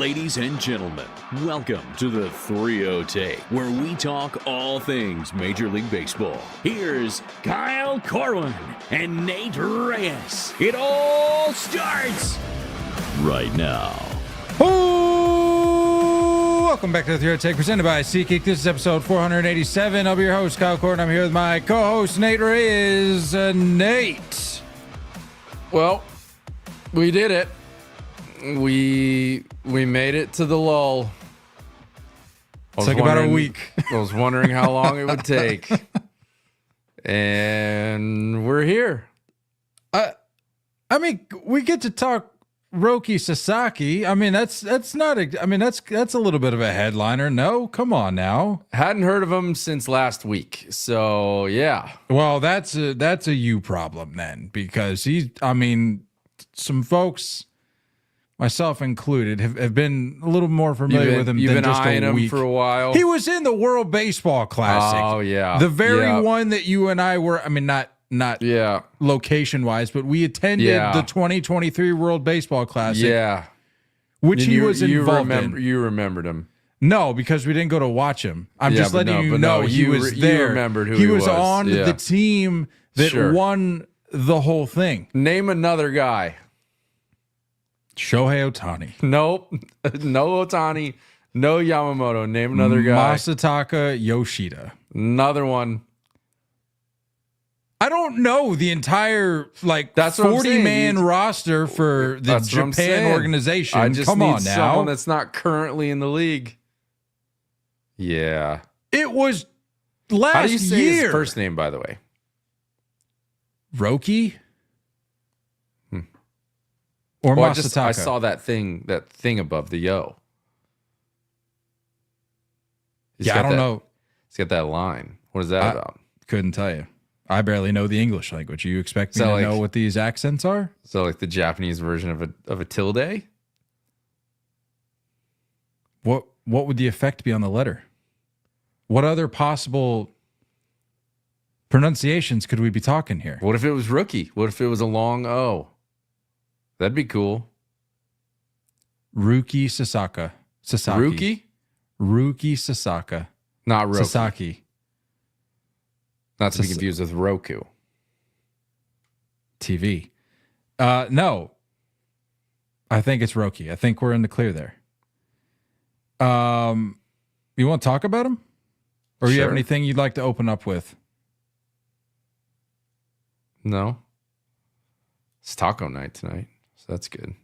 Ladies and gentlemen, welcome to the 3-0 Take, where we talk all things Major League Baseball. Here's Kyle Corwin and Nate Reyes. It all starts right now. Oh, welcome back to the 3-0 Take, presented by SeatGeek. This is episode 487. I'll be your host, Kyle Corwin. I'm here with my co-host, Nate Reyes. Nate. Well, we did it. We made it to the lull. Took about a week. I was wondering how long it would take. And we're here. I mean, we get to talk Roki Sasaki. I mean, that's a little bit of a headliner. No, come on now. Hadn't heard of him since last week. So, yeah. Well, that's a you problem then, because some folks, myself included, have been a little more familiar with him than just a week. You've been eyeing him for a while. He was in the World Baseball Classic. Oh, yeah. The very one that you and I were, not location-wise, but we attended the 2023 World Baseball Classic. Yeah. Which he was involved in. You remembered him. No, because we didn't go to watch him. I'm just letting you know he was there. You remembered who he was. He was on the team that won the whole thing. Name another guy. Shohei Ohtani. Nope. No Ohtani. No Yamamoto. Name another guy. Masataka Yoshida. Another one. I don't know the entire 40-man roster for the Japan organization. I just Come need on now. someone that's not currently in the league. Yeah. It was last year. How do you say his first name, by the way? Roki? Or Masataka? I saw that thing above the yo. I don't know. He's got that line. What is that about? Couldn't tell you. I barely know the English language. You expect me to know what these accents are? So like the Japanese version of a tilde? What would the effect be on the letter? What other possible pronunciations could we be talking here? What if it was rookie? What if it was a long O? That'd be cool. Roki Sasaki. Roki Sasaki. Not Roki. Sasaki. Not to be confused with Roku. TV. No. I think it's Roki. I think we're in the clear there. You want to talk about him? Or you have anything you'd like to open up with? No. It's taco night tonight. So that's good.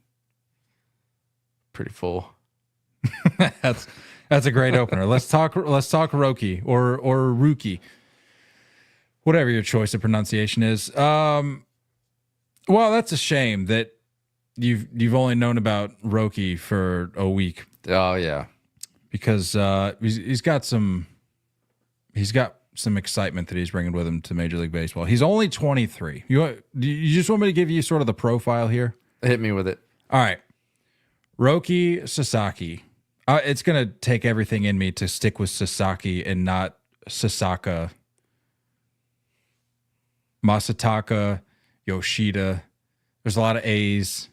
Pretty full. That's a great opener. Let's talk Roki or Rookie. Whatever your choice of pronunciation is. Well, that's a shame that you've only known about Roki for a week. Oh yeah. Because he's got some excitement that he's bringing with him to Major League Baseball. He's only 23. You just want me to give you sort of the profile here? Hit me with it. All right. Roki Sasaki. It's going to take everything in me to stick with Sasaki and not Sasaka. Masataka, Yoshida. There's a lot of A's.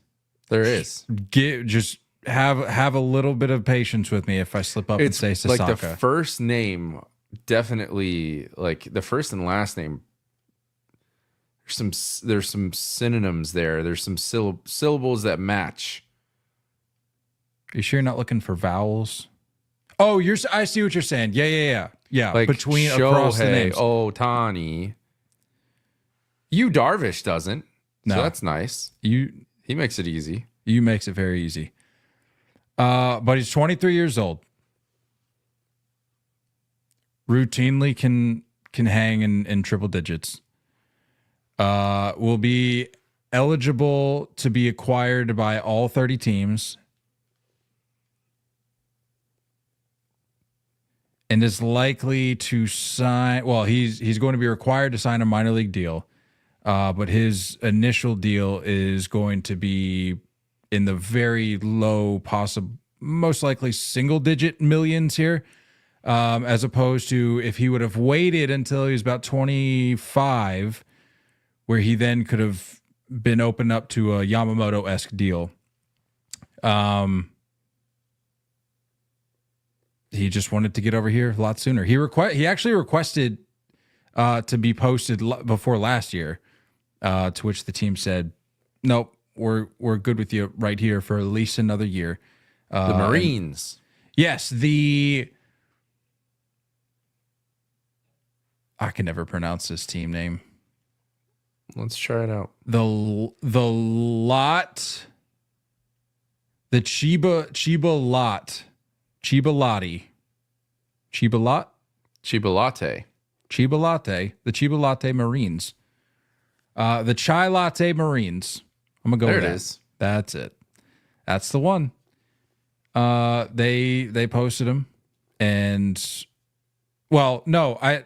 There is. Just have a little bit of patience with me if I slip up and say Sasaka. Like the first name, definitely, like the first and last name. There's some synonyms there. There's some syllables that match. Are you sure you're not looking for vowels? Oh, I see what you're saying. Yeah. Like between across the names. Ohtani. You Darvish doesn't. No. So that's nice. He makes it easy. You makes it very easy. But he's 23 years old. Routinely can hang in triple digits. Will be eligible to be acquired by all 30 teams. And is likely to sign. Well, he's going to be required to sign a minor league deal. But his initial deal is going to be in the very low, most likely single-digit millions here, as opposed to if he would have waited until he was about 25, where he then could have been opened up to a Yamamoto-esque deal. he just wanted to get over here a lot sooner. He actually requested to be posted before last year, to which the team said, "Nope, we're good with you right here for at least another year." The Marines. Yes, I can never pronounce this team name. Let's try it out. The Chibalate Marines. The Chai Latte Marines. I'm gonna go There with it that. is. That's it. That's the one. They posted them, and I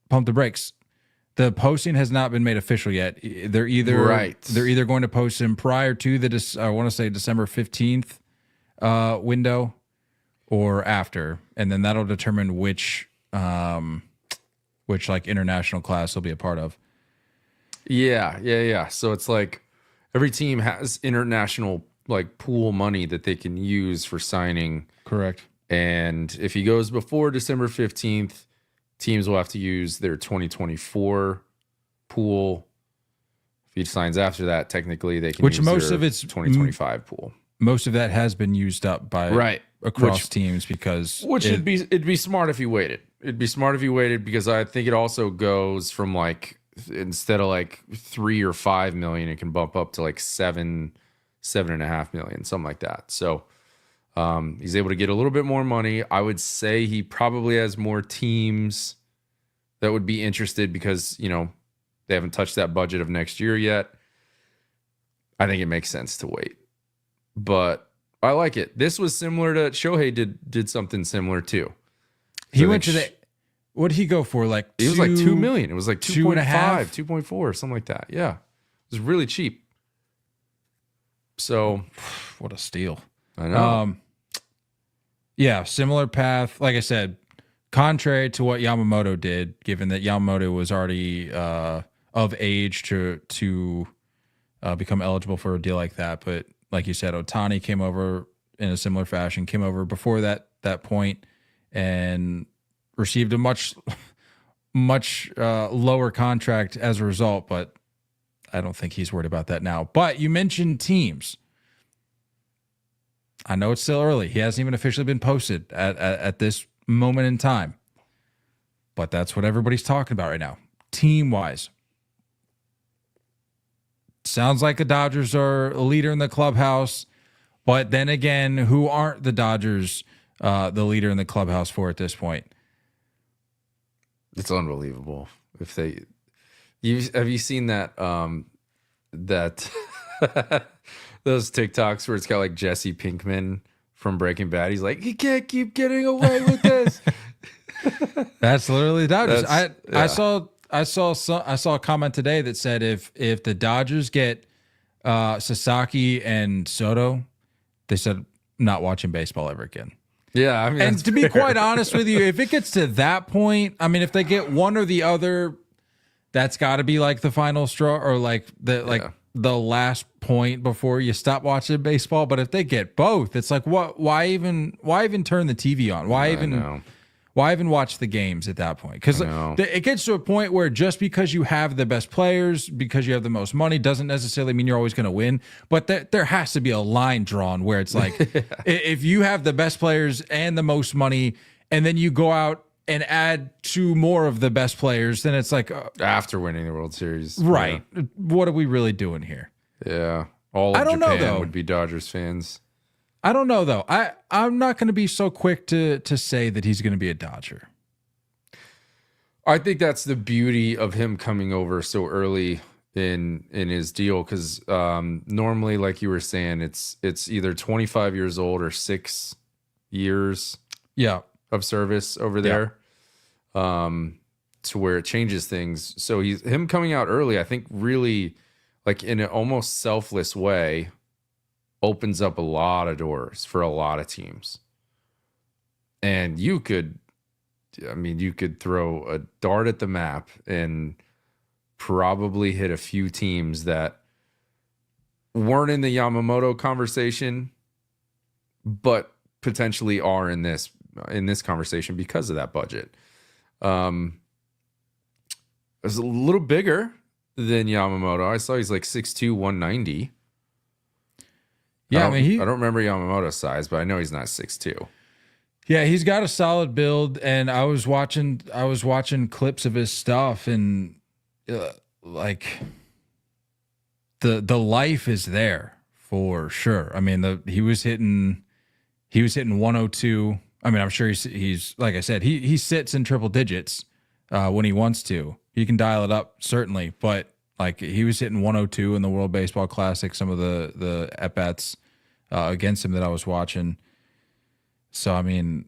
pumped the brakes. The posting has not been made official yet. They're either going to post him prior to the I want to say December 15th window, or after, and then that'll determine which like international class he'll be a part of. Yeah. So it's like every team has international like pool money that they can use for signing. Correct. And if he goes before December 15th, teams will have to use their 2024 pool. If he signs after that, technically they can use most their of it's 2025 pool. Most of that has been used up by across teams because it'd be smart if he waited. It'd be smart if he waited because I think it also goes from like instead of like 3 or 5 million, it can bump up to like 7.5 million, something like that. So he's able to get a little bit more money. I would say he probably has more teams that would be interested because, they haven't touched that budget of next year yet. I think it makes sense to wait. But I like it. This was similar to Shohei did something similar too. He went to what did he go for? Like it was like 2 million. It was like 2.5, 2.5, 2.4, something like that. Yeah. It was really cheap. So what a steal. I know. Yeah, similar path. Like I said, contrary to what Yamamoto did, given that Yamamoto was already of age to become eligible for a deal like that. But like you said, Ohtani came over in a similar fashion, came over before that point and received a much lower contract as a result. But I don't think he's worried about that now. But you mentioned teams. I know it's still early. He hasn't even officially been posted at this moment in time. But that's what everybody's talking about right now. Team-wise. Sounds like the Dodgers are a leader in the clubhouse. But then again, who aren't the Dodgers the leader in the clubhouse for at this point? It's unbelievable. Have you seen that those TikToks where it's got like Jesse Pinkman from Breaking Bad? He's like, he can't keep getting away with this. That's literally the Dodgers. I saw a comment today that said if the Dodgers get Sasaki and Soto, they said not watching baseball ever again. Yeah, I mean, and to be quite honest with you, if it gets to that point, I mean, if they get one or the other, that's got to be like the final straw or like the last point before you stop watching baseball. But if they get both, it's like what? Why even turn the TV on? Why even watch the games at that point? Because it gets to a point where just because you have the best players, because you have the most money, doesn't necessarily mean you're always going to win. But there has to be a line drawn where it's like, if you have the best players and the most money, and then you go out and add 2 more of the best players, then it's like after winning the World Series, right? Yeah. What are we really doing here? Yeah, all of Japan would be Dodgers fans. I don't know, though. I'm not going to be so quick to say that he's going to be a Dodger. I think that's the beauty of him coming over so early in his deal, because normally, like you were saying, it's either 25 years old or 6 years of service over there, to where it changes things. So him coming out early, I think really, like in an almost selfless way, opens up a lot of doors for a lot of teams. And you could throw a dart at the map and probably hit a few teams that weren't in the Yamamoto conversation, but potentially are in this in this conversation because of that budget. It's a little bigger than Yamamoto. I saw he's like 6'2", 190. Yeah, I don't remember Yamamoto's size, but I know he's not 6'2". Yeah, he's got a solid build, and I was watching clips of his stuff, and like the life is there for sure. I mean, he was hitting 102. I mean, I'm sure he's like I said, he sits in triple digits when he wants to. He can dial it up certainly, but like he was hitting 102 in the World Baseball Classic. Some of the at bats against him that I was watching. So I mean,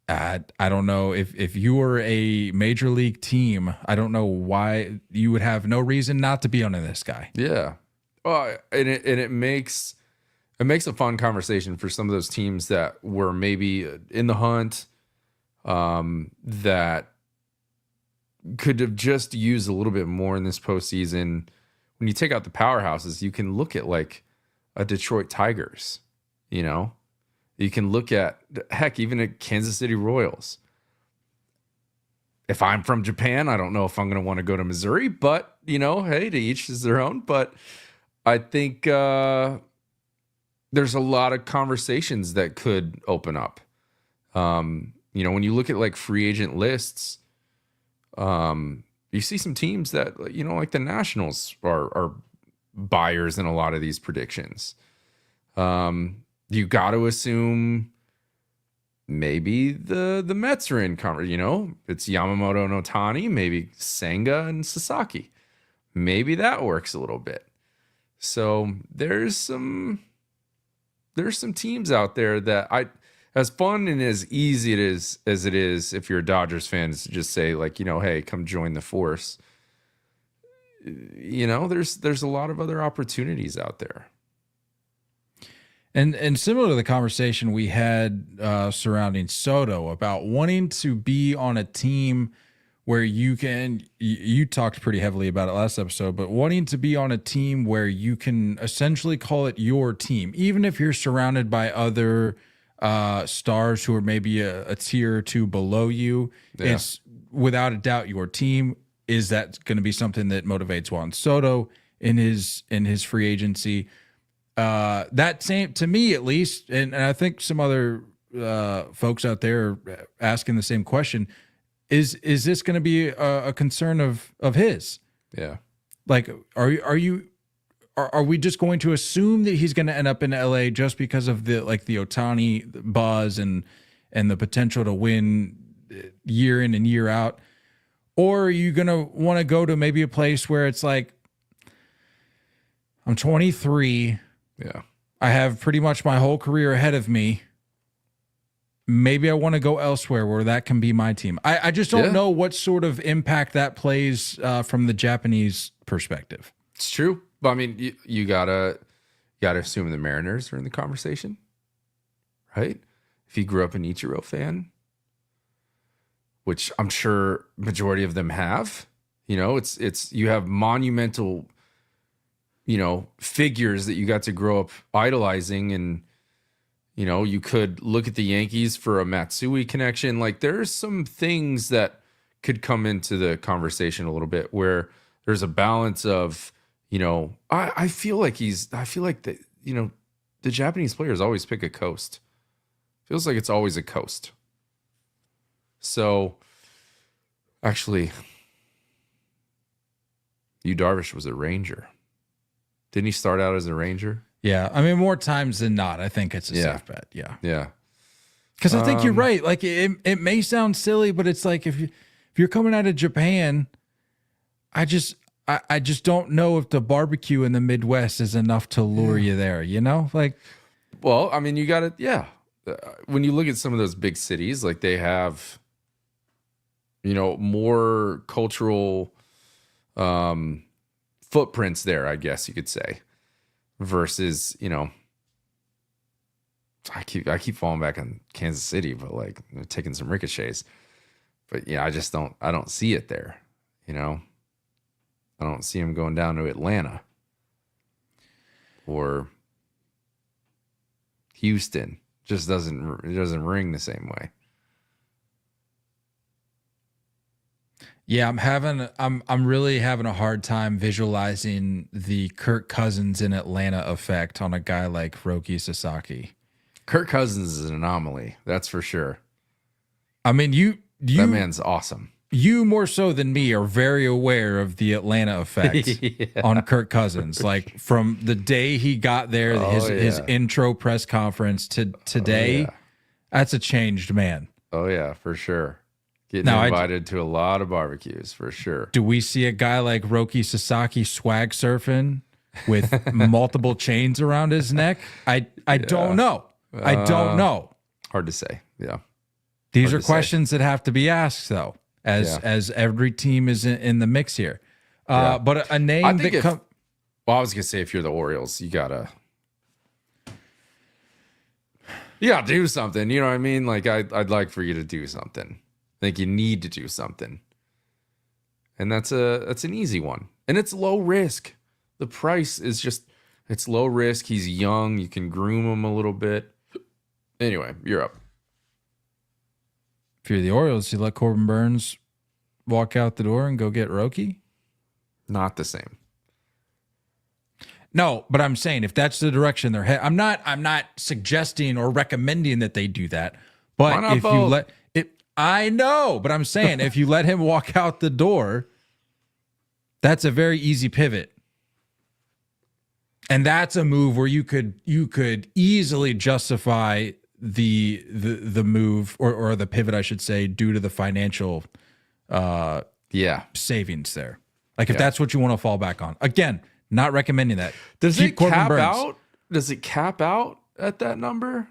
I don't know if you were a major league team, I don't know why you would have no reason not to be on this guy. Yeah, well, and it makes a fun conversation for some of those teams that were maybe in the hunt, that could have just used a little bit more in this postseason. When you take out the powerhouses, you can look at like a Detroit Tigers, you know. You can look at, heck, even at Kansas City Royals. If I'm from Japan, I don't know if I'm going to want to go to Missouri, but, you know, hey, to each is their own. But I think there's a lot of conversations that could open up. You know, when you look at like free agent lists, you see some teams that, you know, like the Nationals are buyers in a lot of these predictions. You got to assume maybe the Mets are in conversation. You know, it's Yamamoto and Ohtani, maybe Senga and Sasaki. Maybe that works a little bit. So there's some teams out there that as fun and as easy as it is if you're a Dodgers fan is to just say like, you know, hey, come join the force. You know, there's a lot of other opportunities out there. And similar to the conversation we had surrounding Soto about wanting to be on a team where you talked pretty heavily about it last episode, but wanting to be on a team where you can essentially call it your team, even if you're surrounded by other stars who are maybe a tier or two below you. Yeah. It's without a doubt your team. Is that going to be something that motivates Juan Soto in his free agency? That same, to me at least, and I think some other folks out there are asking the same question, is this going to be a concern of his? Yeah. Like, are we just going to assume that he's going to end up in LA just because of the Ohtani buzz and the potential to win year in and year out? Or are you going to want to go to maybe a place where it's like, I'm 23. Yeah. I have pretty much my whole career ahead of me. Maybe I want to go elsewhere where that can be my team. I just don't know what sort of impact that plays from the Japanese perspective. It's true. But I mean, you gotta assume the Mariners are in the conversation, right? If you grew up an Ichiro fan, which I'm sure majority of them have, you know, it's you have monumental, you know, figures that you got to grow up idolizing, and you know, you could look at the Yankees for a Matsui connection. Like there's some things that could come into the conversation a little bit where there's a balance of, you know, I feel like the, you know, the Japanese players always pick a coast. Feels like it's always a coast. So actually, Yu Darvish was a Ranger. Didn't he start out as a Ranger? Yeah. I mean, more times than not, I think it's a safe bet. Yeah. Yeah. Because I think you're right. Like it may sound silly, but it's like if you're coming out of Japan, I just don't know if the barbecue in the Midwest is enough to lure you there, you know? Like, well, I mean, you got to, yeah. When you look at some of those big cities, like they have, you know, more cultural footprints there, I guess you could say, versus, you know, I keep falling back on Kansas City, but like taking some ricochets. But yeah, I don't see it there, you know. I don't see him going down to Atlanta or Houston. Just doesn't ring the same way. Yeah, I'm really having a hard time visualizing the Kirk Cousins in Atlanta effect on a guy like Roki Sasaki. Kirk Cousins is an anomaly, that's for sure. I mean, that man's awesome. You more so than me are very aware of the Atlanta effect on Kirk Cousins. Like from the day he got there, his intro press conference to today, that's a changed man. Oh yeah, for sure. Getting invited to a lot of barbecues for sure. Do we see a guy like Roki Sasaki swag surfing with multiple chains around his neck? I don't know. I don't know. Hard to say. Yeah. These are questions that have to be asked though. As every team is in the mix here. But a name I was gonna say if you're the Orioles, you gotta do something. You know what I mean? Like I'd like for you to do something. I think you need to do something. And that's an easy one. And it's low risk. The price is it's low risk. He's young. You can groom him a little bit. Anyway, you're up. If you're the Orioles, you let Corbin Burns walk out the door and go get Roki? Not the same. No, but I'm saying if that's the direction they're headed, I'm not suggesting or recommending that they do that. But if you let it, I know, but I'm saying if you let him walk out the door, that's a very easy pivot. And that's a move where you could easily justify the move or the pivot, I should say, due to the financial savings there. Like if that's what you want to fall back on. Again, not recommending that. Does it cap out? Does it cap out at that number?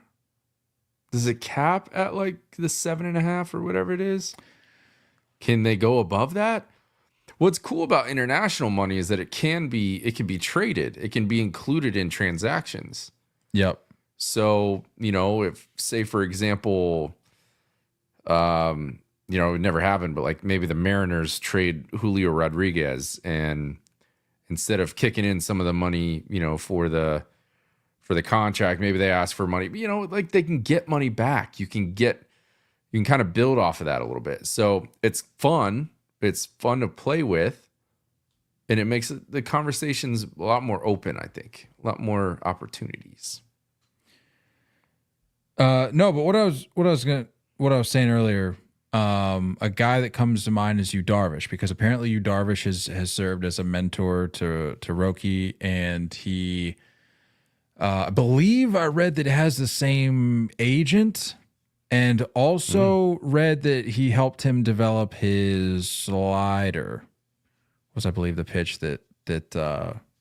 Does it cap at like the 7.5 or whatever it is? Can they go above that? What's cool about international money is that it can be traded. It can be included in transactions. Yep. So, if, say, for example, it never happened, but like maybe the Mariners trade Julio Rodriguez, and instead of kicking in some of the money, for the contract, maybe they ask for money, like they can get money back. You can kind of build off of that a little bit. So it's fun. It's fun to play with, and it makes the conversations a lot more open, I think, a lot more opportunities. No, but what I was saying earlier, a guy that comes to mind is Yu Darvish, because apparently Yu Darvish has served as a mentor to Roki, and he, I believe I read that it has the same agent, and also read that he helped him develop his slider. Was I believe the pitch that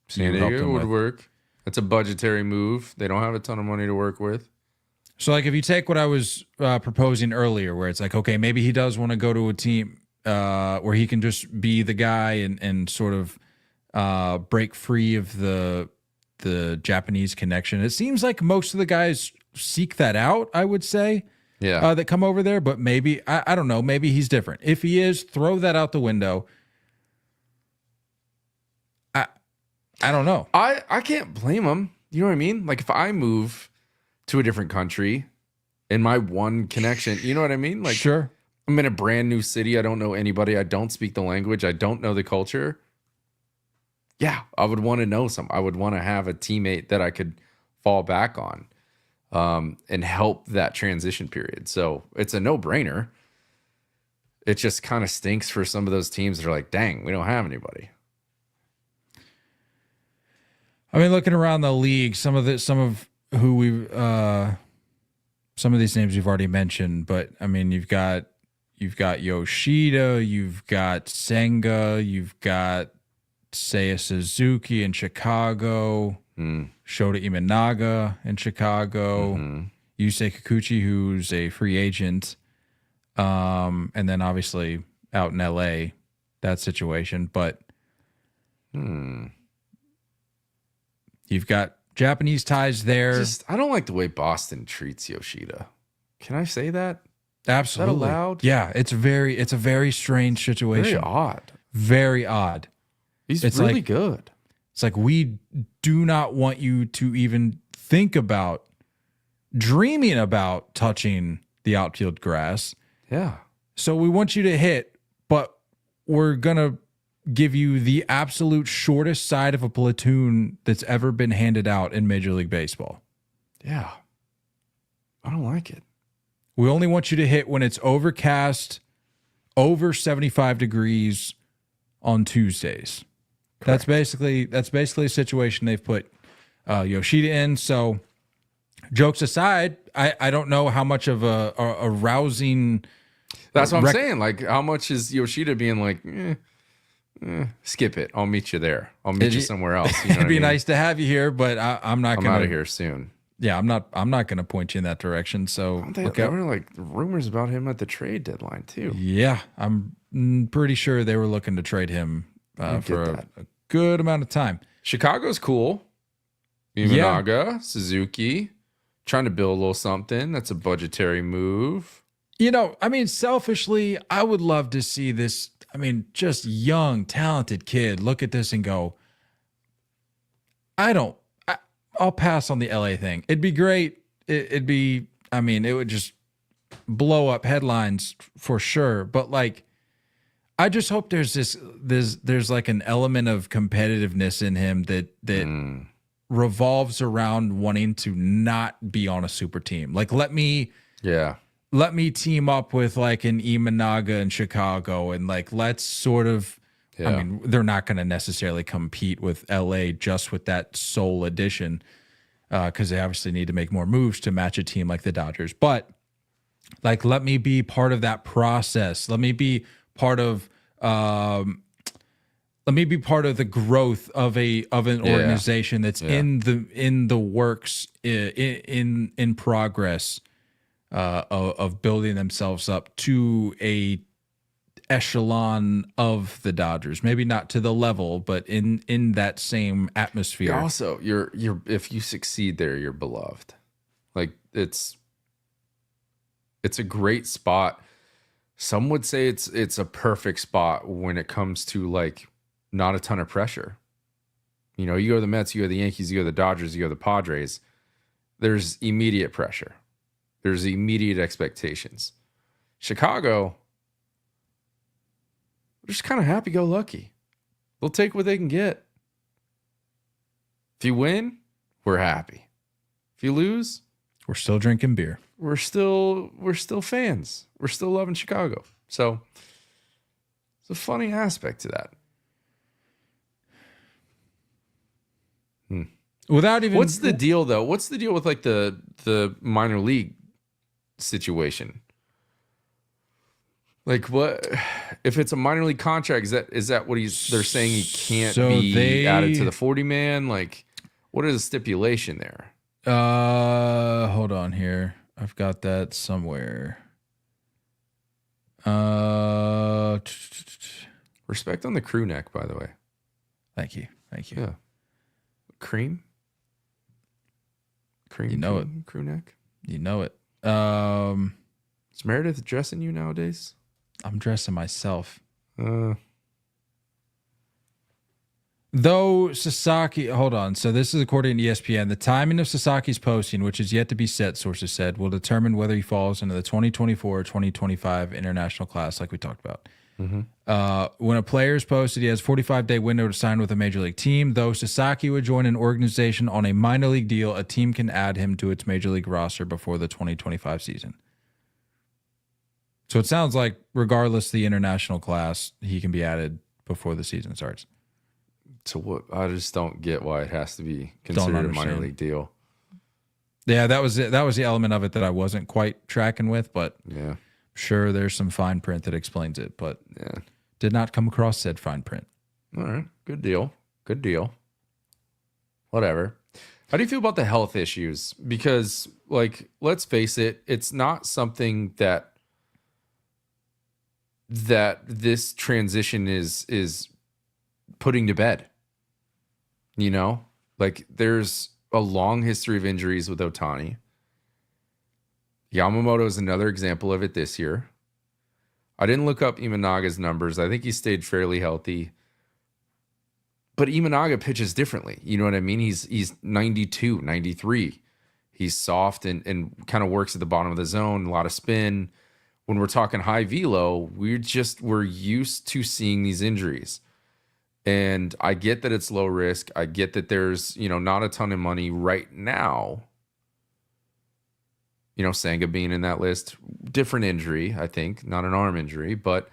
San Diego would work. That's a budgetary move. They don't have a ton of money to work with. So, like, if you take what I was proposing earlier, where it's like, okay, maybe he does want to go to a team where he can just be the guy and sort of break free of the Japanese connection. It seems like most of the guys seek that out, I would say, that come over there. But maybe, I don't know, maybe he's different. If he is, throw that out the window. I don't know. I can't blame him. You know what I mean? Like, if I move to a different country and my one connection, you know what I mean? Like, sure, I'm in a brand new city. I don't know anybody. I don't speak the language. I don't know the culture. Yeah, I would want to know I would want to have a teammate that I could fall back on and help that transition period. So it's a no-brainer. It just kind of stinks for some of those teams that are like, dang, we don't have anybody. I mean, looking around the league, some of who we've some of these names we've already mentioned, but I mean, you've got Yoshida, you've got Senga, you've got Seiya Suzuki in Chicago, Shota Imanaga in Chicago, Yusei Kikuchi, who's a free agent, and then obviously out in LA, that situation. But you've got Japanese ties there. I don't like the way Boston treats Yoshida. Can I say that? Absolutely. Is that allowed? Yeah, it's a very strange situation. Very odd. Very odd. It's really good. It's like, we do not want you to even think about dreaming about touching the outfield grass. Yeah. So we want you to hit, but we're going to give you the absolute shortest side of a platoon that's ever been handed out in Major League Baseball. Yeah. I don't like it. We only want you to hit when it's overcast, over 75 degrees on Tuesdays. Correct. That's basically a situation they've put Yoshida in. So jokes aside, I don't know how much of a rousing. That's what I'm saying. Like, how much is Yoshida being like, skip it. I'll meet you there. I'll meet you somewhere else. You know It'd be nice to have you here, but I'm not I'm gonna. out of here soon. Yeah, I'm not going to point you in that direction. So There were like rumors about him at the trade deadline too. Yeah, I'm pretty sure they were looking to trade him for a good amount of time. Chicago's cool. Imanaga, Suzuki, trying to build a little something. That's a budgetary move. You know, I mean, selfishly, I would love to see this. I mean, just young, talented kid look at this and go, I'll pass on the LA thing. It'd be great. It would just blow up headlines for sure. But like, I just hope there's like an element of competitiveness in him that revolves around wanting to not be on a super team. Like, let me team up with like an Imanaga in Chicago, and like, let's sort of, I mean, they're not going to necessarily compete with LA just with that sole addition, because they obviously need to make more moves to match a team like the Dodgers. But like, let me be part of that process. Let me be part of the growth of an organization that's in the works, in progress, of building themselves up to a echelon of the Dodgers. Maybe not to the level, but in that same atmosphere. Also, you're if you succeed there, you're beloved. Like, it's a great spot. Some would say it's a perfect spot when it comes to like not a ton of pressure. You know, you go to the Mets, you go to the Yankees, you go to the Dodgers, you go to the Padres. There's immediate pressure. There's immediate expectations. Chicago, they're just kind of happy-go-lucky. They'll take what they can get. If you win, we're happy. If you lose, we're still drinking beer. We're still fans. We're still loving Chicago. So it's a funny aspect to that. Without even, what's the deal though? What's the deal with like the minor league situation? Like, what if it's a minor league contract? Is that what they're saying he can't be added to the 40-man? Like, what is the stipulation there? Hold on here. I've got that somewhere. Respect on the crew neck, by the way. Thank you. Yeah. Cream. You know it. Crew neck. You know it. Is Meredith dressing you nowadays? I'm dressing myself. Though Sasaki, hold on. So this is according to ESPN. The timing of Sasaki's posting, which is yet to be set, sources said, will determine whether he falls into the 2024 or 2025 international class, like we talked about. When a player is posted, he has a 45-day window to sign with a major league team. Though Sasaki would join an organization on a minor league deal, a team can add him to its major league roster before the 2025 season. So it sounds like regardless of the international class, he can be added before the season starts. So what? I just don't get why it has to be considered a minor league deal. Yeah, that was it. That was the element of it that I wasn't quite tracking with, but yeah, sure, there's some fine print that explains it, but did not come across said fine print. All right, good deal. Whatever. How do you feel about the health issues? Because, like, let's face it, it's not something that this transition is putting to bed. You know, like, there's a long history of injuries with Ohtani. Yamamoto is another example of it this year. I didn't look up Imanaga's numbers. I think he stayed fairly healthy. But Imanaga pitches differently. You know what I mean? He's 92, 93. He's soft and kind of works at the bottom of the zone, a lot of spin. When we're talking high velo, we're used to seeing these injuries. And I get that it's low risk. I get that there's, not a ton of money right now. Senga being in that list, different injury, I think, not an arm injury, but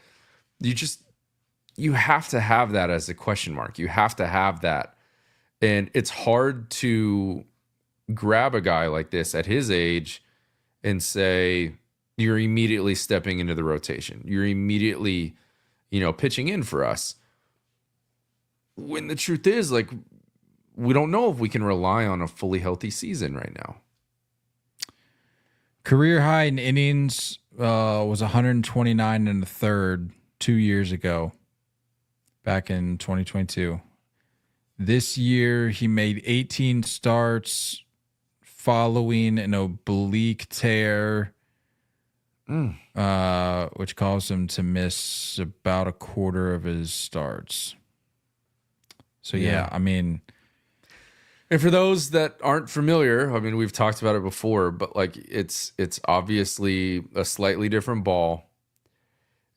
you have to have that as a question mark. You have to have that. And it's hard to grab a guy like this at his age and say, you're immediately stepping into the rotation. You're immediately, pitching in for us. When the truth is, like, we don't know if we can rely on a fully healthy season right now. Career high in innings was 129 and a third 2 years ago, back in 2022. This year, he made 18 starts following an oblique tear, which caused him to miss about a quarter of his starts. So, yeah, I mean... And for those that aren't familiar, I mean, we've talked about it before, but like it's obviously a slightly different ball.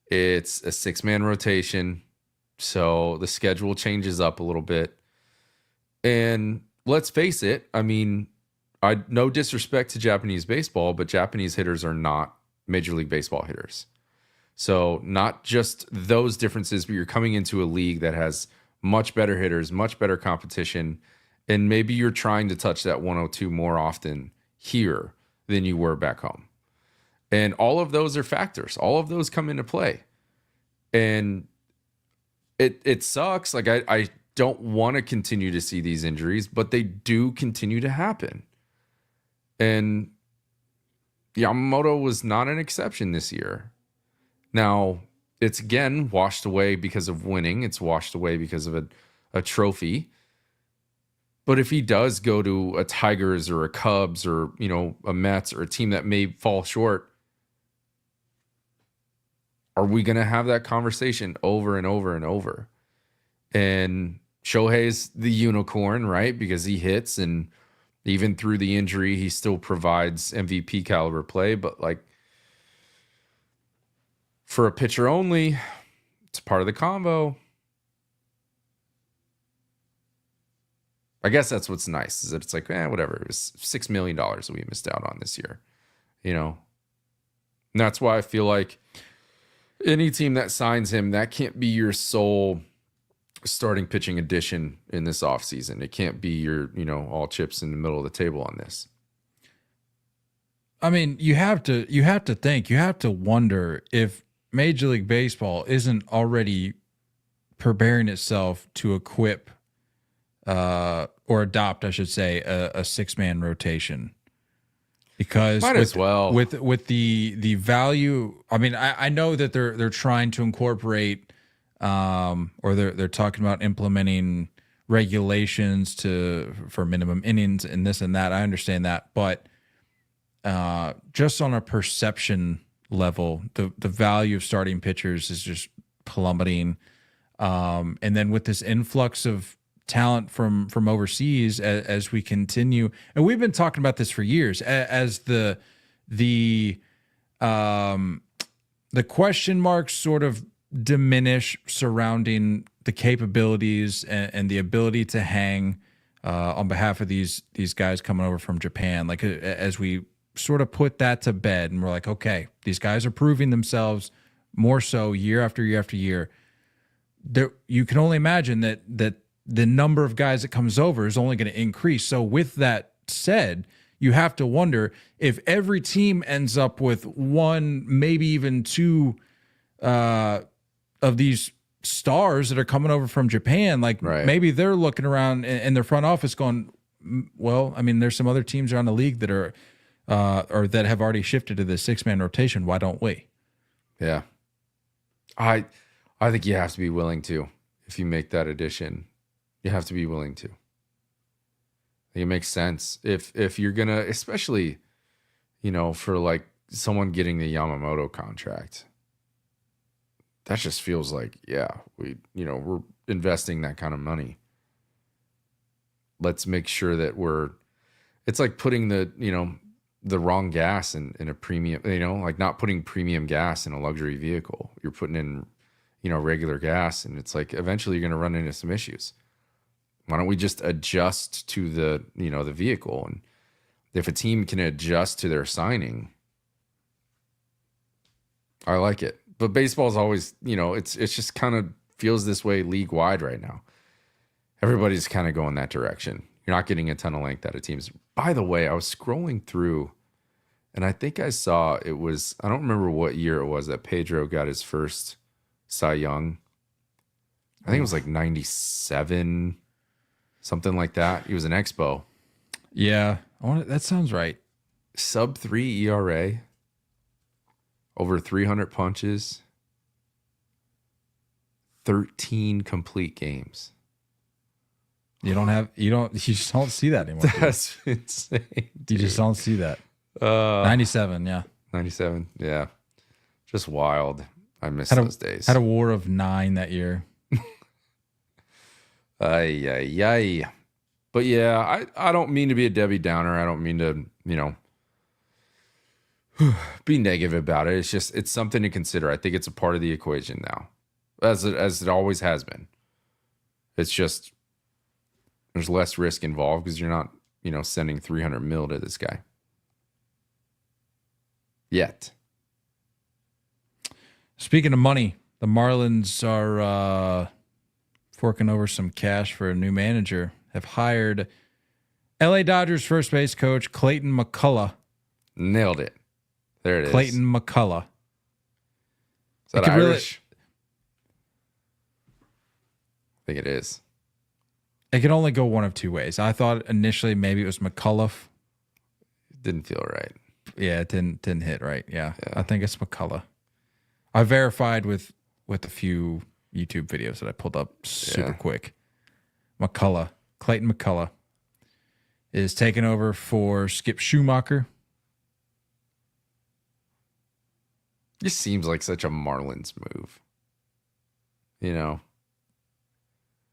It's a 6-man rotation, so the schedule changes up a little bit. And let's face it, I mean, no disrespect to Japanese baseball, but Japanese hitters are not Major League Baseball hitters. So not just those differences, but you're coming into a league that has much better hitters, much better competition. And maybe you're trying to touch that 102 more often here than you were back home. And all of those are factors. All of those come into play. And it sucks. Like, I don't want to continue to see these injuries, but they do continue to happen. And Yamamoto was not an exception this year. Now, it's again washed away because of winning. It's washed away because of a trophy. But if he does go to a Tigers or a Cubs or, a Mets or a team that may fall short, are we going to have that conversation over and over and over? And Shohei's the unicorn, right? Because he hits, and even through the injury, he still provides MVP caliber play. But like, for a pitcher only, it's part of the combo. I guess that's what's nice, is that it's like, whatever. It was $6 million that we missed out on this year, And that's why I feel like any team that signs him, that can't be your sole starting pitching addition in this offseason. It can't be your, all chips in the middle of the table on this. I mean, you have to wonder if Major League Baseball isn't already preparing itself to equip or adopt, I should say, a 6-man rotation, because as well with the value. I mean, I know that they're trying to incorporate, or they're talking about implementing regulations for minimum innings and this and that. I understand that, but just on a perception level, the value of starting pitchers is just plummeting. And then with this influx of talent from overseas, as we continue, and we've been talking about this for years, as the question marks sort of diminish surrounding the capabilities and the ability to hang on behalf of these guys coming over from Japan. Like, as we sort of put that to bed, and we're like, okay, these guys are proving themselves more so year after year after year. You can only imagine that the number of guys that comes over is only going to increase. So with that said, you have to wonder if every team ends up with one, maybe even two of these stars that are coming over from Japan. Like, right. Maybe they're looking around in their front office going, well, I mean, there's some other teams around the league that are or that have already shifted to the 6-man rotation. Why don't we? Yeah. I think you have to be willing to, if you make that addition. You have to be willing to. It makes sense. If you're going to, especially, for like someone getting the Yamamoto contract, that just feels like, we're investing that kind of money. Let's make sure that it's like putting the wrong gas in a premium, like not putting premium gas in a luxury vehicle. You're putting in, regular gas, and it's like eventually you're going to run into some issues. Why don't we just adjust to the vehicle? And if a team can adjust to their signing, I like it. But baseball's always, it's just kind of feels this way league wide right now. Everybody's kind of going that direction. You're not getting a ton of length out of teams. By the way, I was scrolling through, and I think I saw I don't remember what year it was that Pedro got his first Cy Young. I think it was like 97, something like that. He was an Expo. Yeah, that sounds right. Sub 3 ERA, over 300 punches, 13 complete games. You just don't see that anymore. That's insane. You just don't see that. 97, yeah. 97, yeah. Just wild. I miss those days. Had a WAR of 9 that year. Ay. But yeah, I don't mean to be a Debbie Downer. I don't mean to, be negative about it. It's just, it's something to consider. I think it's a part of the equation now, as it always has been. It's just, there's less risk involved because you're not, sending 300 mil to this guy yet. Speaking of money, the Marlins are forking over some cash for a new manager. Have hired LA Dodgers first base coach Clayton McCullough. Nailed it. There it is. Clayton McCullough. Is that Irish? I think it is. It can only go one of two ways. I thought initially maybe it was McCullough. Didn't feel right. Yeah, it didn't hit right. Yeah. I think it's McCullough. I verified with a few YouTube videos that I pulled up super quick. Clayton McCullough is taking over for Skip Schumacher. This seems like such a Marlins move.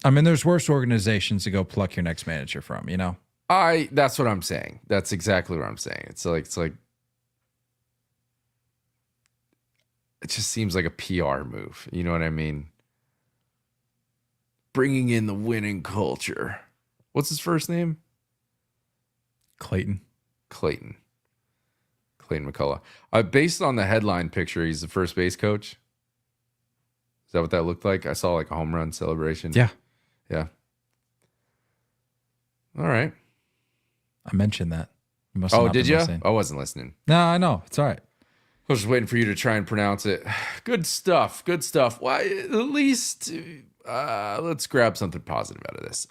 I mean, there's worse organizations to go pluck your next manager from, That's what I'm saying. That's exactly what I'm saying. It's like it just seems like a PR move. You know what I mean? Bringing in the winning culture. What's his first name? Clayton McCullough. Based on the headline picture, he's the first base coach. Is that what that looked like? I saw like a home run celebration. Yeah. All right. I mentioned that. You must did you? I wasn't listening. No, I know. It's all right. I was just waiting for you to try and pronounce it. Good stuff. Why? At least let's grab something positive out of this.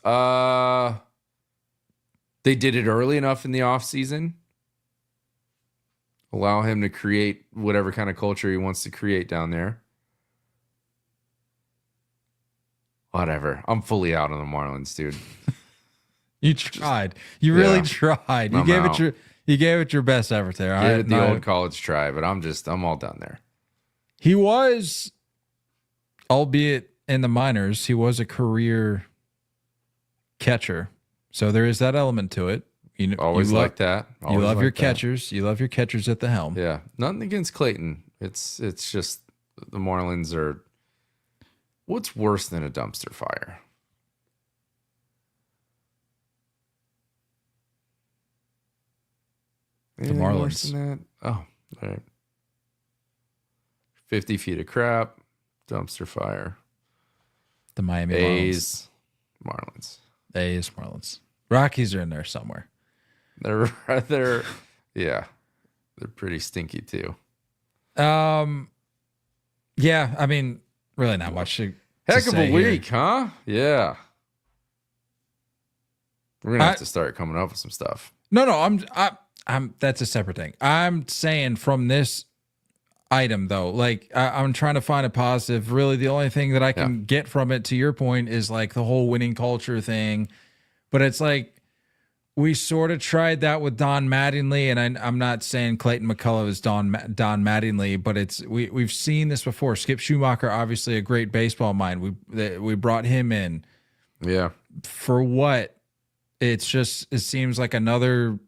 They did it early enough in the off season. Allow him to create whatever kind of culture he wants to create down there. Whatever. I'm fully out on the Marlins, dude. You tried. You really tried. You gave it your best effort there. Give it the old college try, but I'm all done there. He was, albeit in the minors, he was a career catcher. So there is that element to it. Always like that. You love your catchers. You love your catchers at the helm. Yeah. Nothing against Clayton. It's just the Marlins are. What's worse than a dumpster fire? Anything Marlins. Worse than that? Oh, all right. 50 feet of crap, dumpster fire. The Miami A's, Marlins. A's, Marlins. Rockies are in there somewhere. They're yeah, they're pretty stinky too. Yeah, I mean, really not much. Heck of a week, huh? Yeah. We're gonna have to start coming up with some stuff. No, I'm. That's a separate thing. I'm saying from this item though, like I'm trying to find a positive. Really, the only thing that I can get from it, to your point, is like the whole winning culture thing. But it's like we sort of tried that with Don Mattingly, and I'm not saying Clayton McCullough is Don Mattingly, but it's we've seen this before. Skip Schumacher, obviously a great baseball mind. We brought him in. Yeah. For what? It seems like another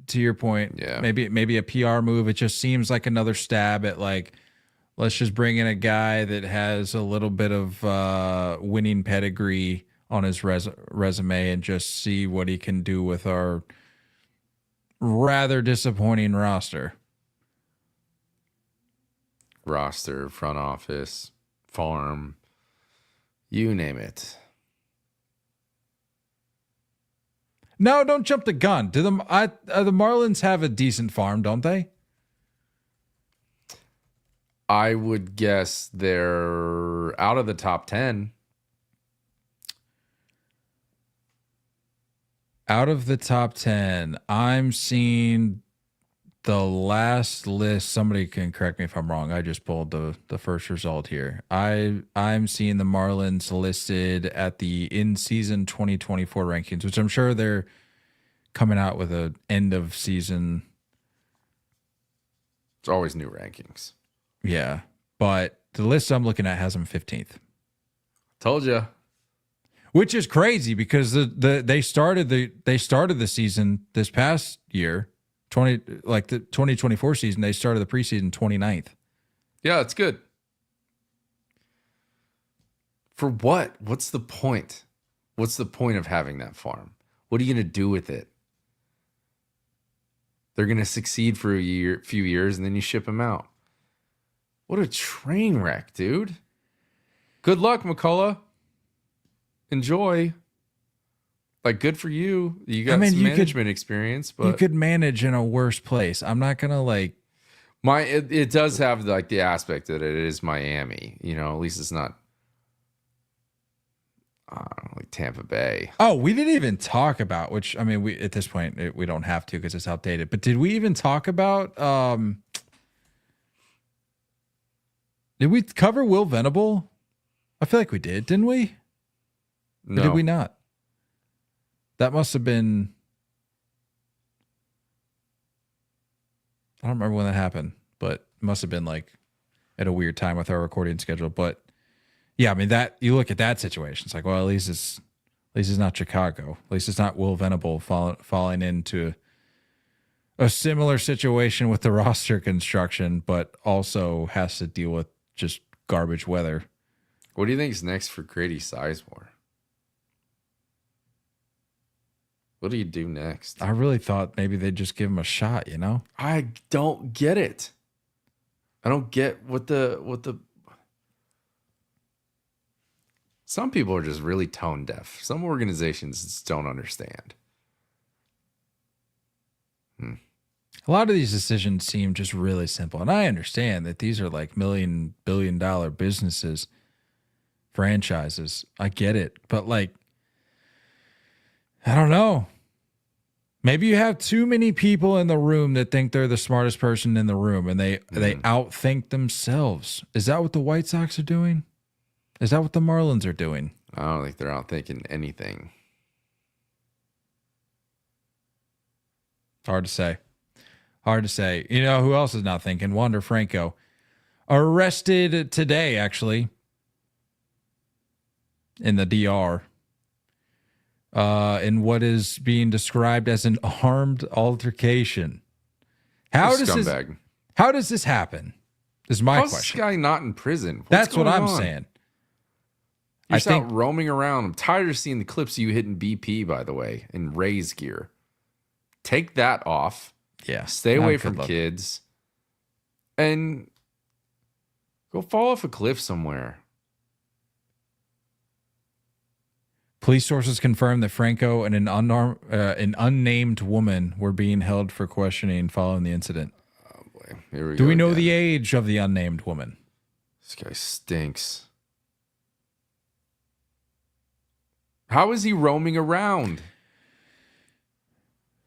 to your point, Yeah. maybe a PR move. It just seems like another stab at like, let's just bring in a guy that has a little bit of winning pedigree on his resume and just see what he can do with our rather disappointing roster. Roster, front office, farm, you name it. No, don't jump the gun. Do the Marlins have a decent farm, don't they? I would guess they're out of the top 10. Out of the top 10, I'm seeing the last list. Somebody can correct me if I'm wrong. I just pulled the first result here. I'm seeing the Marlins listed at the in-season 2024 rankings, which I'm sure they're coming out with a end of season. It's always new rankings. Yeah, but the list I'm looking at has them 15th. Told you. Which is crazy because they started the season this past year, the 2024 season. They started the preseason 29th. Yeah, it's good. For what? What's the point? What's the point of having that farm? What are you going to do with it? They're going to succeed for a few years, and then you ship them out. What a train wreck, dude. Good luck, McCullough. Enjoy. Like, good for you. You got some management experience, but you could manage in a worse place. I'm not gonna like it does have like the aspect that it is Miami. You know, at least it's not like Tampa Bay. Oh, we didn't even talk about, which I mean, we at this point we don't have to because it's outdated. But did we even talk about? Did we cover Will Venable? I feel like we did, didn't we? No. Or did we not? That must have been. I don't remember when that happened, but it must have been like at a weird time with our recording schedule. But yeah, I mean that you look at that situation, it's like, well, at least it's not Chicago. At least it's not Will Venable falling into a similar situation with the roster construction, but also has to deal with just garbage weather. What do you think is next for Grady Sizemore? What do you do next? I really thought maybe they'd just give him a shot, you know? I don't get it. I don't get what the some people are just really tone deaf. Some organizations just don't understand. A lot of these decisions seem just really simple. And I understand that these are like billion-dollar businesses, franchises. I get it. But like, I don't know. Maybe you have too many people in the room that think they're the smartest person in the room and they outthink themselves. Is that what the White Sox are doing? Is that what the Marlins are doing? I don't think they're outthinking anything. Hard to say. Hard to say. You know who else is not thinking? Wander Franco. Arrested today, actually, in the DR. In what is being described as an armed altercation. How does this happen? Is my question. How's this guy not in prison? That's what I'm saying. You're just out roaming around. I'm tired of seeing the clips of you hitting BP, by the way, in Rays gear. Take that off. Yeah. Stay away from kids. And go fall off a cliff somewhere. Police sources confirmed that Franco and an unnamed woman were being held for questioning following the incident. Oh boy. Here we go. Do we know the age of the unnamed woman? This guy stinks. How is he roaming around?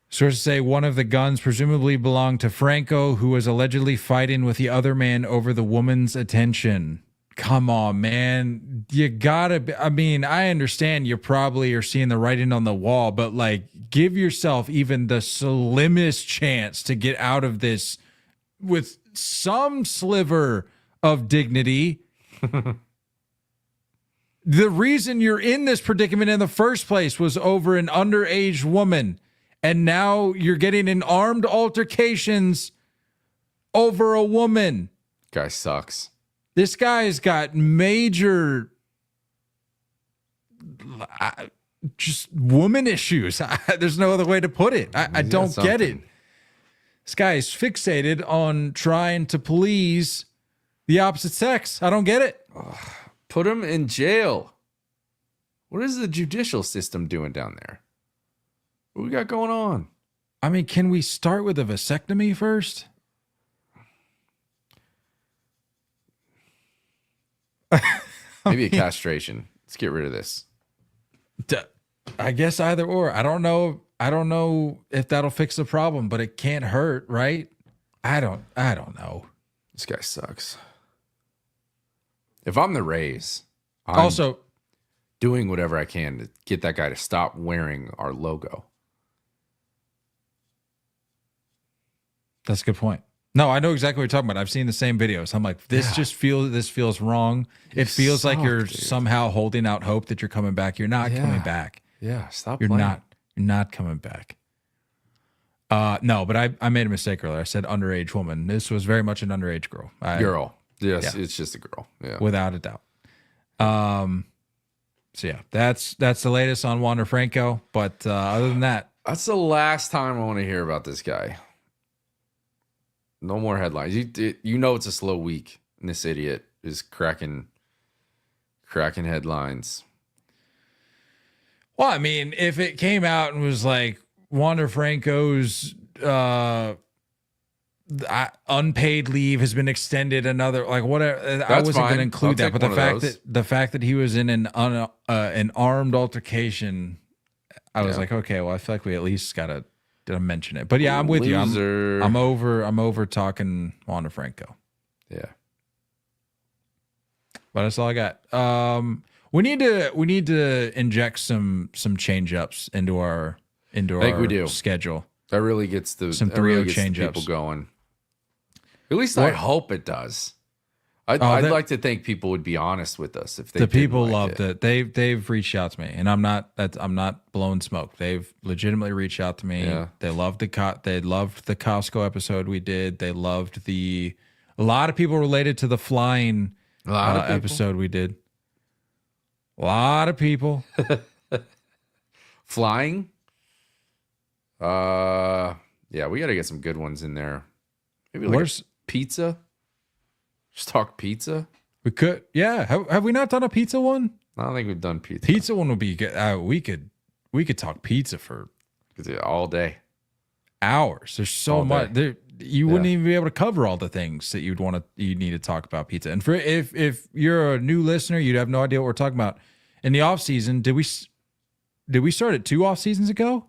Sources say one of the guns presumably belonged to Franco, who was allegedly fighting with the other man over the woman's attention. Come on, man. You gotta be, I mean, I understand you probably are seeing the writing on the wall, but like, give yourself even the slimmest chance to get out of this with some sliver of dignity. The reason you're in this predicament in the first place was over an underage woman. And now you're getting in armed altercations over a woman. Guy sucks. This guy's got major just woman issues. There's no other way to put it. I don't get it. This guy is fixated on trying to please the opposite sex. I don't get it. Put him in jail. What is the judicial system doing down there? What we got going on? I mean, can we start with a vasectomy first? Maybe a castration. Let's get rid of this. I guess either or. I don't know if that'll fix the problem, but it can't hurt, right? I don't know. This guy sucks. If I'm the Rays, I'm Also, doing whatever I can to get that guy to stop wearing our logo. that's a good point. No, I know exactly what you're talking about. I've seen the same videos. I'm like, this feels wrong. It feels like you're somehow holding out hope that you're coming back. You're not coming back. Yeah, stop You're playing. not coming back. No, but I made a mistake earlier. I said underage woman. This was very much an underage girl. Girl. Yes, it's just a girl. Yeah. Without a doubt. So yeah, that's the latest on Wander Franco. But other than that, That's the last time I want to hear about this guy. No more headlines. You know it's a slow week, and this idiot is cracking headlines. well, I mean, if it came out and was like Wander Franco's unpaid leave has been extended another, like whatever, I wasn't going to include that. But the fact that he was in an armed altercation, I was like, okay, well, I feel like we at least gotta mention it. But yeah, I'm with you. I'm over talking Wander Franco. Yeah. But that's all I got. We need to inject some change-ups into our schedule. That really gets Some 3-0 change-ups. People going. At least I hope it does. I'd like to think people would be honest with us if they. The people loved it. They've reached out to me, and I'm not blowing smoke. They've legitimately reached out to me. Yeah. They loved the Costco episode we did. They loved a lot of people related to the flying episode we did. A lot of people flying. Yeah, we got to get some good ones in there. Maybe like pizza. Just talk pizza. We could, yeah. Have we not done a pizza one? I don't think we've done pizza. Pizza one would be good. We could talk pizza for all day, hours. There's so much there. You wouldn't even be able to cover all the things that you need to talk about pizza. And for if you're a new listener, you'd have no idea what we're talking about. In the off season, did we start it 2 off seasons ago?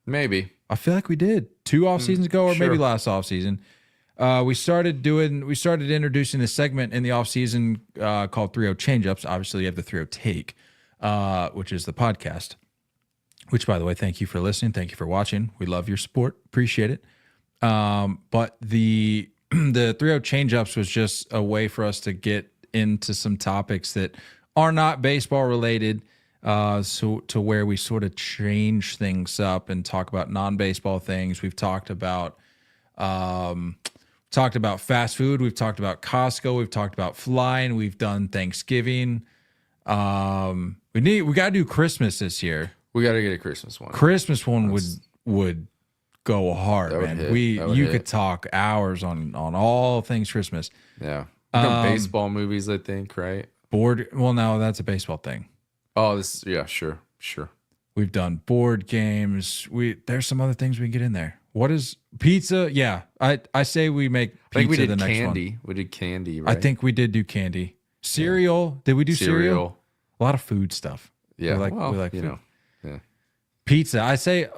Maybe. I feel like we did 2 off seasons ago, or maybe last off season. We started introducing this segment in the off season called 3-0 Changeups. Obviously, you have the 3-0 Take, which is the podcast. Which, by the way, thank you for listening. Thank you for watching. We love your support. Appreciate it. But the 3-0 Changeups was just a way for us to get into some topics that are not baseball related. So to where we sort of change things up and talk about non-baseball things. We've talked about fast food. We've talked about Costco. We've talked about flying. We've done Thanksgiving. We got to do Christmas this year. We got to get a Christmas one. Christmas one would go hard, man. Hit. You could talk hours on all things Christmas. Yeah. We've done baseball movies, I think, right? Well, no, that's a baseball thing. Oh, sure. We've done board games. There's some other things we can get in there. What is pizza? Yeah, I say we make pizza. I think we did the next candy. one. We did candy, right? I think we did do candy. Cereal. Did we do cereal? A lot of food stuff. Yeah, we like food. Yeah. Pizza. I say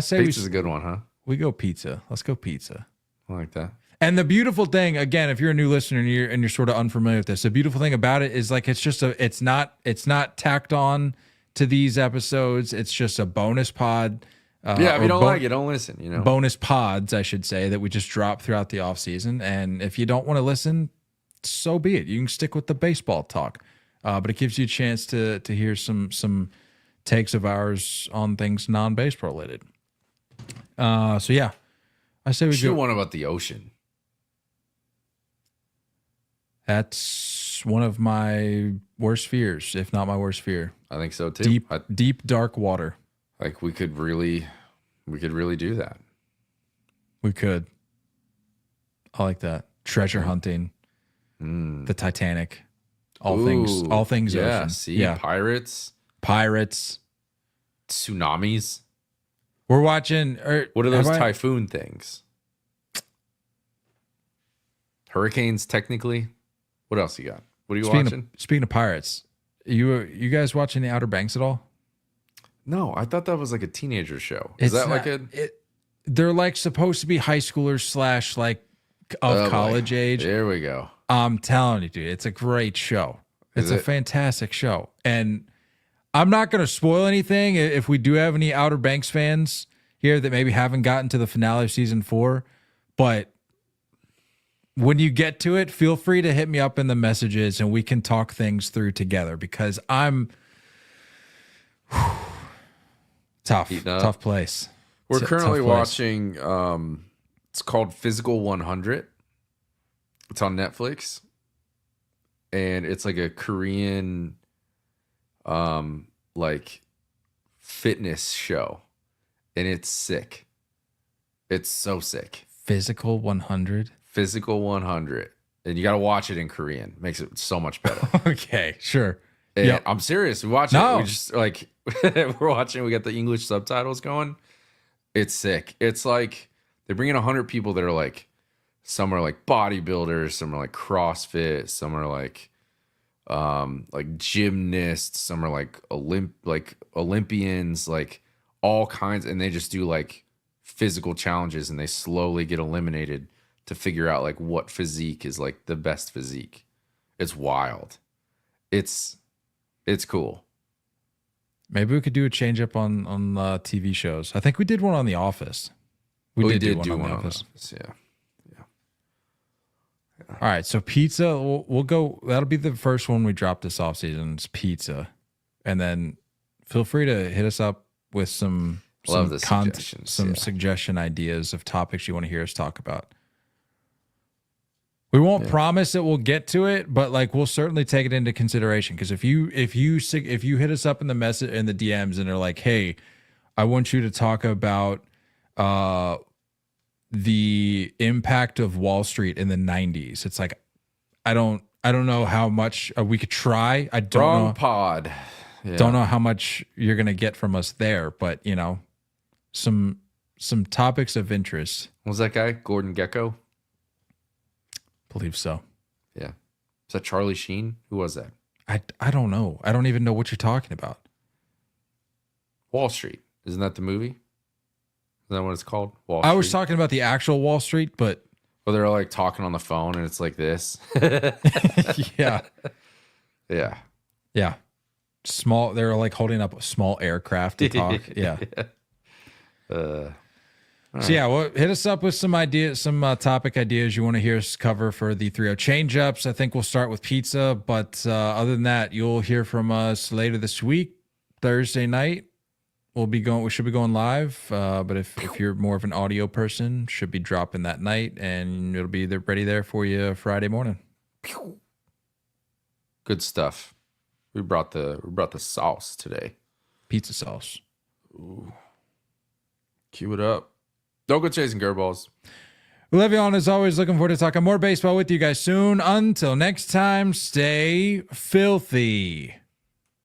pizza's a good one, huh? We go pizza. Let's go pizza. I like that. And the beautiful thing, again, if you're a new listener and you're sort of unfamiliar with this, the beautiful thing about it is like it's not tacked on to these episodes. It's just a bonus pod. If you don't like it, don't listen. You know, bonus pods, I should say, that we just drop throughout the off season. And if you don't want to listen, so be it. You can stick with the baseball talk, but it gives you a chance to hear some takes of ours on things non-baseball related. So yeah, I say we should go. one about the ocean. That's one of my worst fears, if not my worst fear. I think so too. Deep, dark water. Like we could really do that. We could. I like that. Treasure hunting. The Titanic. All things yeah, ocean. Sea, pirates, tsunamis. We're watching. What are those typhoon things? Hurricanes, technically. What else you got? What are you watching? Speaking of pirates, you guys watching The Outer Banks at all? No, I thought that was like a teenager show. Is that like a? They're like supposed to be high schoolers / like of college age. There we go. I'm telling you, dude, it's a great show. It's a fantastic show. And I'm not going to spoil anything if we do have any Outer Banks fans here that maybe haven't gotten to the finale of season 4. But when you get to it, feel free to hit me up in the messages and we can talk things through together because I'm tough place. We're currently watching, it's called Physical 100. It's on Netflix. And it's like a Korean, like fitness show. And it's sick. It's so sick. Physical 100? Physical 100. And you got to watch it in Korean. Makes it so much better. Okay, sure. Yeah, I'm serious. We watch it. We just like, we're watching. We got the English subtitles going. It's sick. It's like they bring in 100 people that are like, some are like bodybuilders, some are like CrossFit, some are like gymnasts, some are like Olympians, like all kinds, and they just do like physical challenges and they slowly get eliminated to figure out like what physique is like the best physique. It's wild. It's cool. Maybe we could do a change up on TV shows. I think we did one on The Office. We did do one on The Office. Yeah. All right, so pizza, we'll go. That'll be the first one we drop this off season. It's pizza, and then feel free to hit us up with some suggestion ideas of topics you want to hear us talk about. We won't promise that we'll get to it, but like we'll certainly take it into consideration. Because if you hit us up in the message in the DMs and they're like, "Hey, I want you to talk about the impact of Wall Street in the 90s," it's like I don't know how much we could try. I don't Wrong know. pod. Yeah. Don't know how much you're gonna get from us there, but you know, some topics of interest. What was that guy? Gordon Gekko? Believe so. Yeah. Is that Charlie Sheen? Who was that? I don't know. I don't even know what you're talking about. Wall Street. Isn't that the movie? Is that what it's called? Wall Street? I was talking about the actual Wall Street, but well, they're like talking on the phone and it's like this. yeah. Yeah. Yeah. Small, they're like holding up a small aircraft to talk. Yeah. So yeah, well, hit us up with some ideas, some topic ideas you want to hear us cover for the 3-0 change-ups. I think we'll start with pizza, but other than that, you'll hear from us later this week, Thursday night. We should be going live, but if you're more of an audio person, should be dropping that night, and it'll be ready there for you Friday morning. Good stuff. We brought the sauce today. Pizza sauce. Ooh. Cue it up. Don't go chasing curveballs. We love you all, and as always, looking forward to talking more baseball with you guys soon. Until next time, stay filthy.